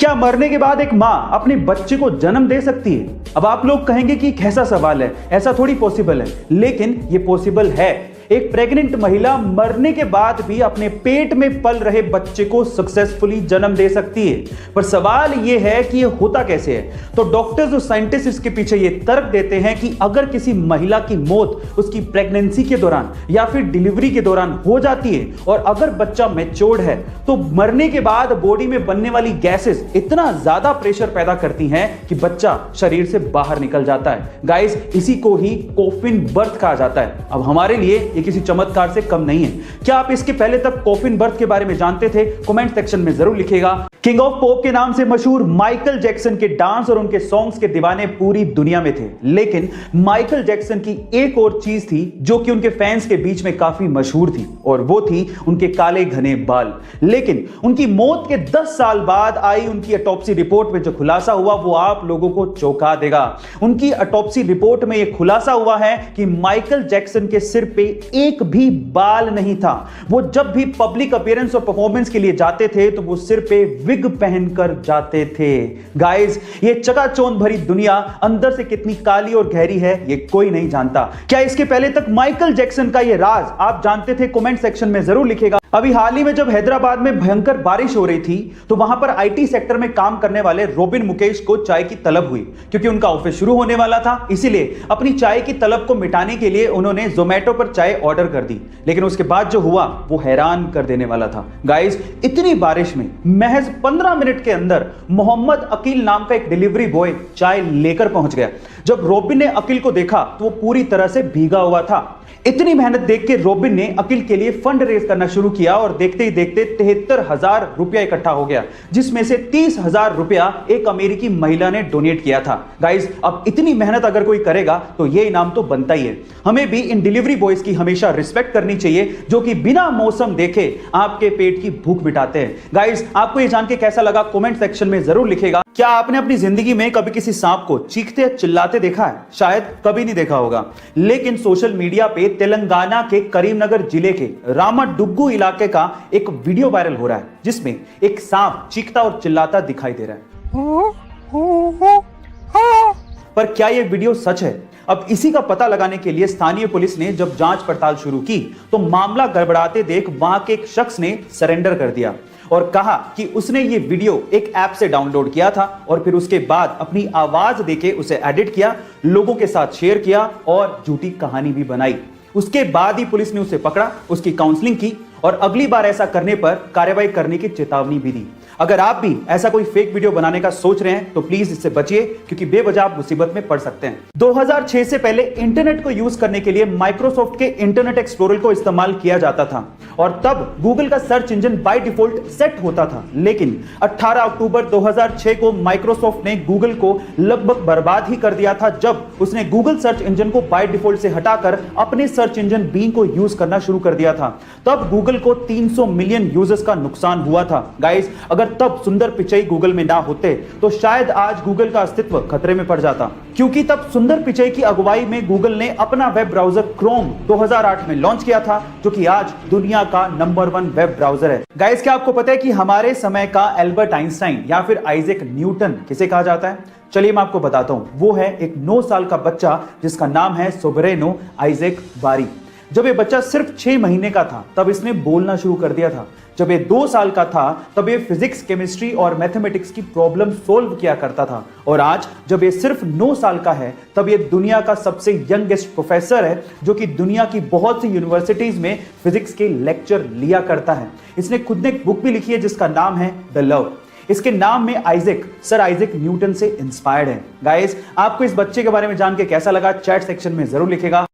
क्या मरने के बाद एक मां अपने बच्चे को जन्म दे सकती है? अब आप लोग कहेंगे कि कैसा सवाल है, ऐसा थोड़ी पॉसिबल है, लेकिन ये पॉसिबल है। एक प्रेग्नेंट महिला मरने के बाद भी अपने पेट में पल रहे बच्चे को सक्सेसफुली जन्म दे सकती है। पर सवाल यह है कि यह होता कैसे है। तो डॉक्टर्स और साइंटिस्ट इसके पीछे यह तर्क देते हैं कि अगर किसी महिला की मौत उसकी प्रेगनेंसी के दौरान या फिर डिलीवरी के दौरान हो जाती है और अगर बच्चा मैच्योर्ड है तो मरने के बाद बॉडी में बनने वाली गैसेस इतना ज्यादा प्रेशर पैदा करती हैं कि बच्चा शरीर से बाहर निकल जाता है। गाइस, इसी को ही कॉफिन बर्थ कहा जाता है। अब हमारे लिए ये किसी चमत्कार से कम नहीं है। क्या आप इसके पहले तक कॉफिन बर्थ के बारे में जानते थे? कमेंट सेक्शन में जरूर लिखिएगा। किंग ऑफ पॉप के नाम से मशहूर माइकल जैक्सन के डांस और उनके सॉन्ग्स के दीवाने पूरी दुनिया में थे, लेकिन माइकल जैक्सन की एक और चीज थी जो कि उनके फैंस के बीच में काफी मशहूर थी, और वो थी उनके काले घने बाल। लेकिन उनकी मौत के 10 साल बाद आई उनकी ऑटोप्सी रिपोर्ट में जो खुलासा हुआ वो आप लोगों को चौंका देगा। उनकी ऑटोप्सी रिपोर्ट में यह खुलासा हुआ है कि माइकल जैक्सन के सिर पे एक भी बाल नहीं था। वो जब भी पब्लिक अपीयरेंस और परफॉर्मेंस के लिए जाते थे तो वो सिर पे विग पहनकर जाते थे। गाइस, ये चकाचौंध भरी दुनिया अंदर से कितनी काली और गहरी है ये कोई नहीं जानता। क्या इसके पहले तक माइकल जैक्सन का ये राज आप जानते थे? कमेंट सेक्शन में जरूर लिखिएगा। अभी हाल ही में जब हैदराबाद में भयंकर बारिश हो रही थी तो वहां पर आईटी सेक्टर में काम करने वाले रोबिन मुकेश को चाय की तलब हुई, क्योंकि उनका ऑफिस शुरू होने वाला था। इसीलिए अपनी चाय की तलब को मिटाने के लिए उन्होंने जोमेटो पर चाय ऑर्डर कर दी, लेकिन उसके बाद जो हुआ वो हैरान कर देने वाला था। गाइस, इतनी बारिश में महज 15 मिनट के अंदर मोहम्मद अकील नाम का एक डिलीवरी बॉय चाय लेकर पहुंच गया। जब रोबिन ने अकील को देखा तो वो पूरी तरह से भीगा हुआ था। इतनी मेहनत देख के रोबिन ने अकील के लिए फंड रेज करना शुरू किया और देखते ही देखते 73,000 रुपया इकट्ठा हो गया, जिसमें से 30,000 रुपया एक अमेरिकी महिला ने डोनेट किया था। गाइस, अब इतनी मेहनत अगर कोई करेगा तो ये इनाम तो बनता ही है। हमें भी इन डिलीवरी बॉयज की हमेशा रिस्पेक्ट करनी चाहिए जो कि बिना मौसम देखे आपके पेट की भूख मिटाते हैं। गाइस, आपको ये जान के कैसा लगा? कमेंट सेक्शन में जरूर लिखिएगा। क्या आपने अपनी जिंदगी में कभी किसी सांप को चीखते या चिल्लाते देखा है? शायद कभी नहीं देखा होगा, लेकिन सोशल मीडिया पे तेलंगाना के करीमनगर जिले के रामाडुग्गू इलाके का एक वीडियो वायरल हो रहा है जिसमें एक सांप चीखता और चिल्लाता दिखाई दे रहा है। पर क्या यह वीडियो सच है? अब इसी का पता लगाने के लिए स्थानीय पुलिस ने जब जांच पड़ताल शुरू की तो मामला गड़बड़ाते देख वहां के एक शख्स ने सरेंडर कर दिया और कहा कि उसने ये वीडियो एक ऐप से डाउनलोड किया था और फिर उसके बाद अपनी आवाज देके उसे एडिट किया, लोगों के साथ शेयर किया और झूठी कहानी भी बनाई। उसके बाद ही पुलिस ने उसे पकड़ा, उसकी काउंसलिंग की और अगली बार ऐसा करने पर कार्रवाई करने की चेतावनी भी दी। अगर आप भी ऐसा कोई फेक वीडियो बनाने का सोच रहे हैं तो प्लीज इससे बचिए, क्योंकि बेवजह आप मुसीबत में पड़ सकते हैं। 2006 से पहले इंटरनेट को यूज करने के लिए माइक्रोसॉफ्ट के इंटरनेट एक्सप्लोरर को इस्तेमाल किया जाता था और तब गूगल का search engine by default set होता था। लेकिन 18 अक्टूबर 2006 को माइक्रोसॉफ्ट ने गूगल को लगभग बर्बाद ही कर दिया था जब उसने गूगल सर्च इंजन को बाय डिफॉल्ट से हटाकर अपने सर्च इंजन बींग को यूज करना शुरू कर दिया था। तब गूगल को 300 मिलियन यूजर्स का नुकसान हुआ था। गाइस, अगर तब सुंदर पिचई गूगल में ना होते तो शायद आज गूगल का अस्तित्व खतरे में पड़ जाता, क्योंकि तब सुंदर पिचई की अगुवाई में गूगल ने अपना वेब ब्राउजर क्रोम 2008 में लॉन्च किया था, जो कि आज दुनिया का नंबर 1 वेब ब्राउजर है। गाइस, क्या आपको पता है कि हमारे समय का एल्बर्ट आइंस्टाइन या फिर आइजैक न्यूटन किसे कहा जाता है? चलिए मैं आपको बताता हूं। वो है एक 9 साल का बच्चा जिसका नाम है सोबरेनो आइजैक बारी। जब ये बच्चा सिर्फ 6 महीने का था तब इसने बोलना शुरू कर दिया था। जब ये 2 साल का था तब ये फिजिक्स, केमिस्ट्री और मैथमेटिक्स की प्रॉब्लम सोल्व किया करता था, और आज जब ये सिर्फ 9 साल का है तब ये दुनिया का सबसे यंगेस्ट प्रोफेसर है जो कि दुनिया की बहुत सी यूनिवर्सिटीज में फिजिक्स के लेक्चर लिया करता है। इसने खुद ने एक बुक भी लिखी है जिसका नाम है द लव। इसके नाम में आइजैक सर आइजैक न्यूटन से इंस्पायर्ड है। गाइस, आपको इस बच्चे के बारे में जान के कैसा लगा? चैट सेक्शन में जरूर लिखेगा।